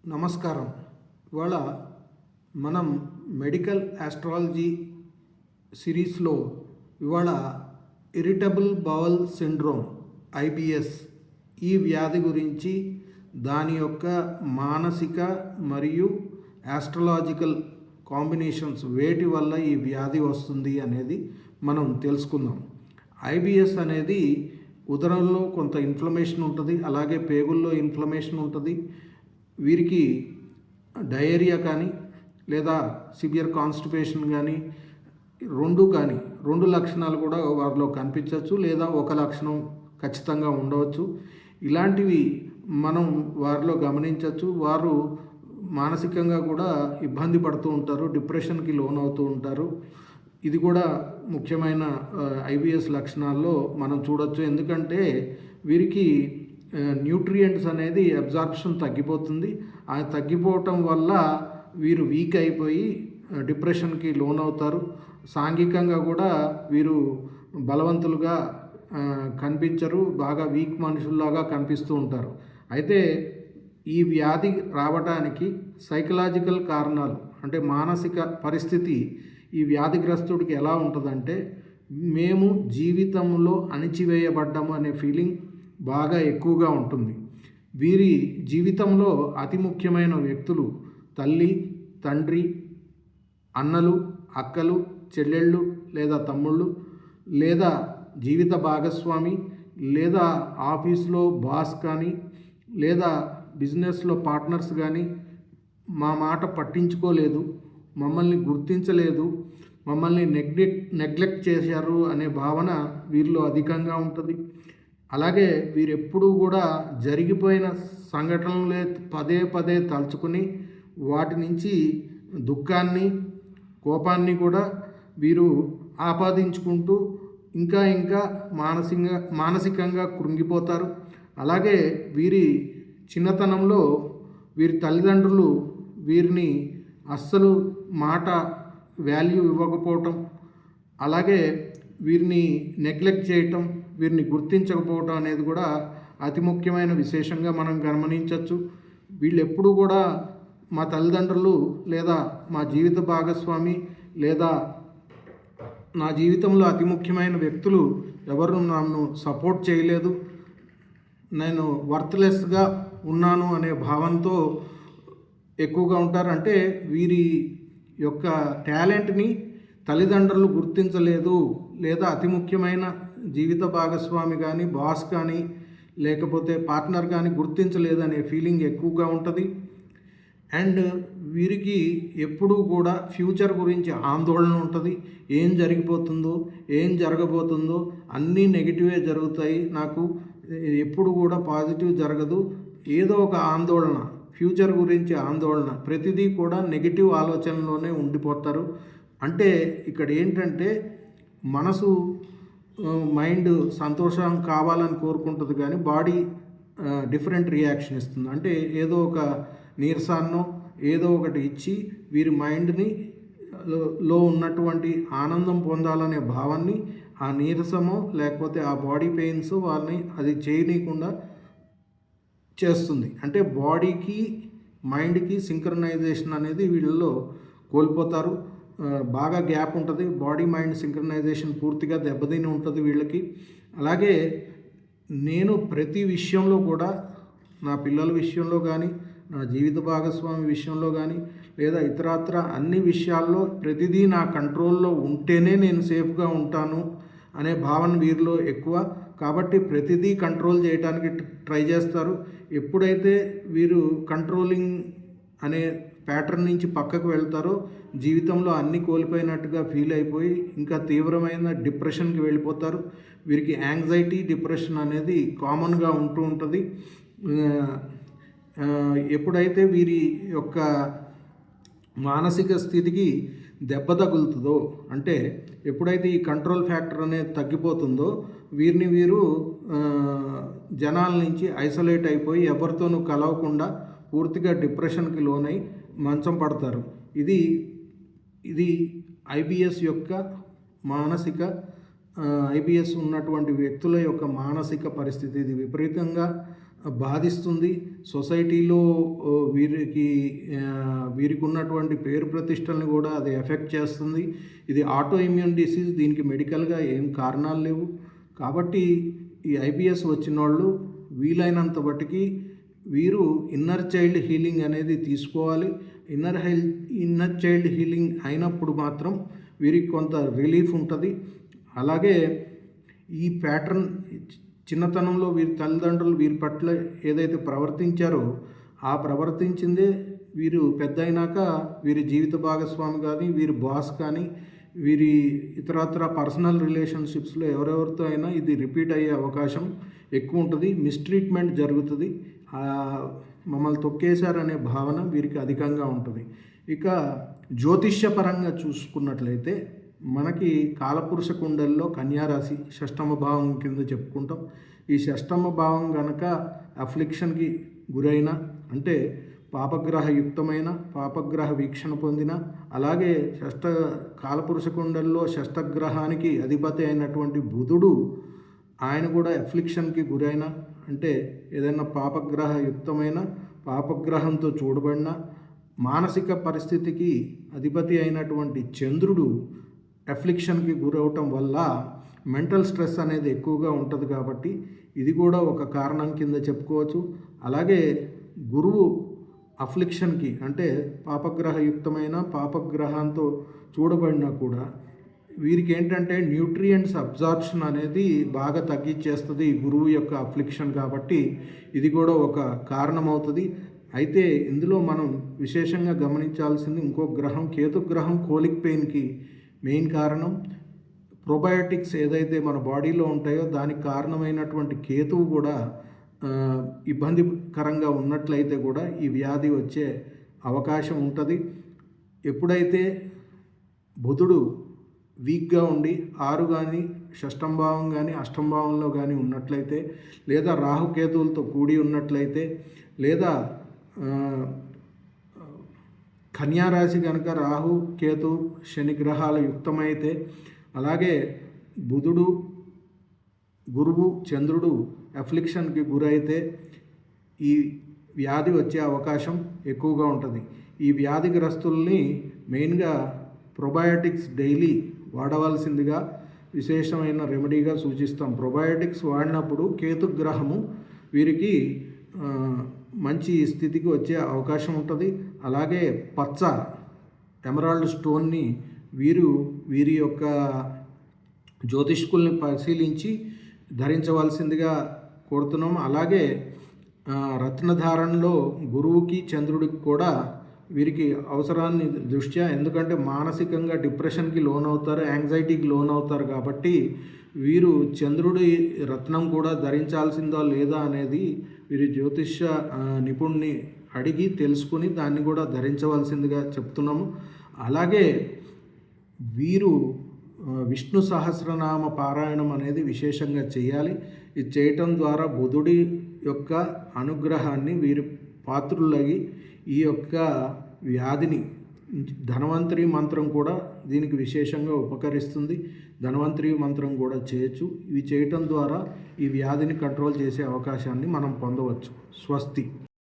నమస్కారం. ఇవాళ మనం మెడికల్ ఆస్ట్రాలజీ సిరీస్లో ఇవాళ ఇరిటబుల్ బౌల్ సిండ్రోమ్ ఐబిఎస్ ఈ వ్యాధి గురించి, దాని యొక్క మానసిక మరియు ఆస్ట్రలాజికల్ కాంబినేషన్స్ వేటి వల్ల ఈ వ్యాధి వస్తుంది అనేది మనం తెలుసుకుందాం. ఐబిఎస్ అనేది ఉదరంలో కొంత ఇన్ఫ్లమేషన్ ఉంటుంది, అలాగే పేగుల్లో ఇన్ఫ్లమేషన్ ఉంటుంది. వీరికి డయేరియా కానీ లేదా సివియర్ కాన్స్టిపేషన్ కానీ రెండు లక్షణాలు కూడా వారిలో కనిపించవచ్చు, లేదా ఒక లక్షణం ఖచ్చితంగా ఉండవచ్చు. ఇలాంటివి మనం వారిలో గమనించవచ్చు. వారు మానసికంగా కూడా ఇబ్బంది పడుతూ ఉంటారు, డిప్రెషన్కి లోనవుతూ ఉంటారు. ఇది కూడా ముఖ్యమైన ఐబిఎస్ లక్షణాల్లో మనం చూడొచ్చు. ఎందుకంటే వీరికి న్యూట్రియంట్స్ అనేది అబ్జార్ప్షన్ తగ్గిపోతుంది. ఆ తగ్గిపోవటం వల్ల వీరు వీక్ అయిపోయి డిప్రెషన్కి లోనవుతారు. సాంఘికంగా కూడా వీరు బలవంతులుగా కనిపించరు, బాగా వీక్ మనుషుల్లాగా కనిపిస్తూ ఉంటారు. అయితే ఈ వ్యాధి రావడానికి సైకలాజికల్ కారణాలు, అంటే మానసిక పరిస్థితి ఈ వ్యాధిగ్రస్తుడికి ఎలా ఉంటుందంటే, మేము జీవితంలో అణిచివేయబడ్డాము అనే ఫీలింగ్ బాగా ఎక్కువగా ఉంటుంది. వీరి జీవితంలో అతి ముఖ్యమైన వ్యక్తులు తల్లి, తండ్రి, అన్నలు, అక్కలు, చెల్లెళ్ళు లేదా తమ్ముళ్ళు, లేదా జీవిత భాగస్వామి, లేదా ఆఫీస్లో బాస్ కానీ, లేదా బిజినెస్లో పార్ట్నర్స్ కానీ మా మాట పట్టించుకోలేదు, మమ్మల్ని గుర్తించలేదు, మమ్మల్ని నెగ్లెక్ట్ చేశారు అనే భావన వీరిలో అధికంగా ఉంటుంది. అలాగే వీరెప్పుడూ కూడా జరిగిపోయిన సంఘటనలే పదే పదే తలుచుకుని వాటి నుంచి దుఃఖాన్ని, కోపాన్ని కూడా వీరు ఆపాదించుకుంటూ ఇంకా మానసికంగా కృంగిపోతారు. అలాగే వీరి చిన్నతనంలో వీరి తల్లిదండ్రులు వీరిని అస్సలు మాట వాల్యూ ఇవ్వకపోవటం, అలాగే వీరిని నెగ్లెక్ట్ చేయటం, వీరిని గుర్తించకపోవటం అనేది కూడా అతి ముఖ్యమైన విశేషంగా మనం గమనించవచ్చు. వీళ్ళు ఎప్పుడు కూడా మా తల్లిదండ్రులు లేదా మా జీవిత భాగస్వామి లేదా నా జీవితంలో అతి ముఖ్యమైన వ్యక్తులు ఎవరు నన్ను సపోర్ట్ చేయలేదు, నేను వర్త్లెస్గా ఉన్నాను అనే భావంతో ఎక్కువగా ఉంటారు. అంటే వీరి యొక్క టాలెంట్ని తల్లిదండ్రులు గుర్తించలేదు, లేదా అతి ముఖ్యమైన జీవిత భాగస్వామి కానీ, బాస్ కానీ, లేకపోతే పార్ట్నర్ కానీ గుర్తించలేదు అనే ఫీలింగ్ ఎక్కువగా ఉంటుంది. అండ్ వీరికి ఎప్పుడూ కూడా ఫ్యూచర్ గురించి ఆందోళన ఉంటుంది. ఏం జరిగిపోతుందో, ఏం జరగబోతుందో, అన్నీ నెగిటివే జరుగుతాయి, నాకు ఎప్పుడు కూడా పాజిటివ్ జరగదు, ఏదో ఒక ఆందోళన, ఫ్యూచర్ గురించి ఆందోళన, ప్రతిదీ కూడా నెగిటివ్ ఆలోచనలోనే ఉండిపోతారు. అంటే ఇక్కడ ఏంటంటే మనసు, మైండ్ సంతోషం కావాలని కోరుకుంటుంది, కానీ బాడీ డిఫరెంట్ రియాక్షన్ ఇస్తుంది. అంటే ఏదో ఒక నీరసాన్నో ఏదో ఒకటి ఇచ్చి వీరి మైండ్ని లో ఉన్నటువంటి ఆనందం పొందాలనే భావాన్ని ఆ నీరసమో లేకపోతే ఆ బాడీ పెయిన్స్ వాళ్ళని అది చేయనీయకుండా చేస్తుంది. అంటే బాడీకి మైండ్కి సింక్రనైజేషన్ అనేది వీళ్ళలో కోల్పోతారు. బాగా గ్యాప్ ఉంటుంది, బాడీ మైండ్ సింక్రనైజేషన్ పూర్తిగా దెబ్బతిని ఉంటుంది వీళ్ళకి. అలాగే నేను ప్రతి విషయంలో కూడా, నా పిల్లల విషయంలో కానీ, నా జీవిత భాగస్వామి విషయంలో కానీ, లేదా ఇతరత్ర అన్ని విషయాల్లో ప్రతిదీ నా కంట్రోల్లో ఉంటేనే నేను సేఫ్గా ఉంటాను అనే భావన వీరిలో ఎక్కువ. కాబట్టి ప్రతిదీ కంట్రోల్ చేయడానికి ట్రై చేస్తారు. ఎప్పుడైతే వీరు కంట్రోలింగ్ అనే ప్యాటర్న్ నుంచి పక్కకు వెళ్తారో జీవితంలో అన్నీ కోల్పోయినట్టుగా ఫీల్ అయిపోయి ఇంకా తీవ్రమైన డిప్రెషన్కి వెళ్ళిపోతారు. వీరికి యాంగ్జైటీ, డిప్రెషన్ అనేది కామన్గా ఉంటూ ఉంటుంది. ఎప్పుడైతే వీరి యొక్క మానసిక స్థితికి దెబ్బ తగులుతుందో, అంటే ఎప్పుడైతే ఈ కంట్రోల్ ఫ్యాక్టర్ అనేది తగ్గిపోతుందో వీరిని వీరు జనాల నుంచి ఐసోలేట్ అయిపోయి ఎవరితోనూ కలవకుండా పూర్తిగా డిప్రెషన్కి లోనై మంచం పడతారు. ఇది ఐబిఎస్ యొక్క మానసిక ఐబిఎస్ ఉన్నటువంటి వ్యక్తుల యొక్క మానసిక పరిస్థితి. ఇది విపరీతంగా బాధిస్తుంది. సొసైటీలో వీరికి ఉన్నటువంటి పేరు ప్రతిష్టలను కూడా అది ఎఫెక్ట్ చేస్తుంది. ఇది ఆటో ఇమ్యూన్ డిసీజ్. దీనికి మెడికల్గా ఏం కారణాలు లేవు. కాబట్టి ఈ ఐబిఎస్ వచ్చినోళ్ళు వీలైనంత మట్టుకి వీరు ఇన్నర్ చైల్డ్ హీలింగ్ అనేది తీసుకోవాలి. ఇన్నర్ చైల్డ్ హీలింగ్ అయినప్పుడు మాత్రం వీరికి కొంత రిలీఫ్ ఉంటుంది. అలాగే ఈ ప్యాటర్న్ చిన్నతనంలో వీరి తల్లిదండ్రులు వీరి పట్ల ఏదైతే ప్రవర్తించారో ఆ ప్రవర్తించిందే వీరు పెద్ద అయినాక వీరి జీవిత భాగస్వామి కానీ, వీరి బాస్ కానీ, వీరి ఇతరత్ర పర్సనల్ రిలేషన్షిప్స్లో ఎవరెవరితో అయినా ఇది రిపీట్ అయ్యే అవకాశం ఎక్కువ ఉంటుంది. మిస్ట్రీట్మెంట్ జరుగుతుంది. మమ్మల్ని తొక్కేశారనే భావన వీరికి అధికంగా ఉంటుంది. ఇక జ్యోతిష్యపరంగా చూసుకున్నట్లయితే మనకి కాలపురుష కుండల్లో కన్యారాశి షష్టమ భావం కింద చెప్పుకుంటాం. ఈ షష్టమ భావం గనక అఫ్లిక్షన్కి గురైన, అంటే పాపగ్రహయుక్తమైన, పాపగ్రహ వీక్షణ పొందిన, అలాగే కాలపురుష కుండల్లో షష్టగ్రహానికి అధిపతి అయినటువంటి బుధుడు ఆయన కూడా అఫ్లిక్షన్కి గురైన, అంటే ఏదైనా పాపగ్రహయుక్తమైన, పాపగ్రహంతో చూడబడిన, మానసిక పరిస్థితికి అధిపతి అయినటువంటి చంద్రుడు అఫ్లిక్షన్కి గురవటం వల్ల మెంటల్ స్ట్రెస్ అనేది ఎక్కువగా ఉంటుంది. కాబట్టి ఇది కూడా ఒక కారణం కింద చెప్పుకోవచ్చు. అలాగే గురువు అఫ్లిక్షన్కి, అంటే పాపగ్రహయుక్తమైన, పాపగ్రహంతో చూడబడినా కూడా వీరికి ఏంటంటే న్యూట్రియంట్స్ అబ్జార్ప్షన్ అనేది బాగా తగ్గించేస్తుంది ఈ గురువు యొక్క అఫ్లిక్షన్. కాబట్టి ఇది కూడా ఒక కారణం అవుతుంది. అయితే ఇందులో మనం విశేషంగా గమనించాల్సింది ఇంకో గ్రహం, కేతు గ్రహం కోలిక్ పెయిన్కి మెయిన్ కారణం. ప్రోబయోటిక్స్ ఏదైతే మన బాడీలో ఉంటాయో దానికి కారణమైనటువంటి కేతువు కూడా ఇబ్బందికరంగా ఉన్నట్లయితే కూడా ఈ వ్యాధి వచ్చే అవకాశం ఉంటుంది. ఎప్పుడైతే బుధుడు వీక్గా ఉండి 6 కానీ, షష్టం భావం కానీ, అష్టం భావంలో కానీ ఉన్నట్లయితే, లేదా రాహుకేతువులతో కూడి ఉన్నట్లయితే, లేదా కన్యారాశి కనుక రాహు, కేతు, శని గ్రహాల యుక్తమైతే, అలాగే బుధుడు, గురువు, చంద్రుడు అఫ్లిక్షన్కి గురైతే ఈ వ్యాధి వచ్చే అవకాశం ఎక్కువగా ఉంటుంది. ఈ వ్యాధిగ్రస్తుల్ని మెయిన్గా ప్రోబయోటిక్స్ డైలీ వాడవలసిందిగా విశేషమైన రెమెడీగా సూచిస్తాం. ప్రోబయోటిక్స్ వాడినప్పుడు కేతు గ్రహము వీరికి మంచి స్థితికి వచ్చే అవకాశం ఉంటుంది. అలాగే పచ్చ ఎమరాల్డ్ స్టోన్ని వీరి యొక్క జ్యోతిష్కుల్ని పరిశీలించి ధరించవలసిందిగా కోరుతున్నాం. అలాగే రత్నధారణలో గురువుకి, చంద్రుడికి కూడా వీరికి అవసరాన్ని దృష్ట్యా, ఎందుకంటే మానసికంగా డిప్రెషన్కి లోనవుతారు, యాంగ్జైటీకి లోనవుతారు. కాబట్టి వీరు చంద్రుడి రత్నం కూడా ధరించాల్సిందా లేదా అనేది వీరి జ్యోతిష్య నిపుణుని అడిగి తెలుసుకుని దాన్ని కూడా ధరించవలసిందిగా చెప్తున్నాము. అలాగే వీరు విష్ణు సహస్రనామ పారాయణం అనేది విశేషంగా చేయాలి. ఇది చేయటం ద్వారా బుధుడి యొక్క అనుగ్రహాన్ని వీరు పాత్రులగి ఈ యొక్క వ్యాధిని, ధన్వంతరి మంత్రం కూడా దీనికి విశేషంగా ఉపకరిస్తుంది. ధన్వంతరి మంత్రం కూడా చేయొచ్చు. ఇవి చేయటం ద్వారా ఈ వ్యాధిని కంట్రోల్ చేసే అవకాశాన్ని మనం పొందవచ్చు. స్వస్తి.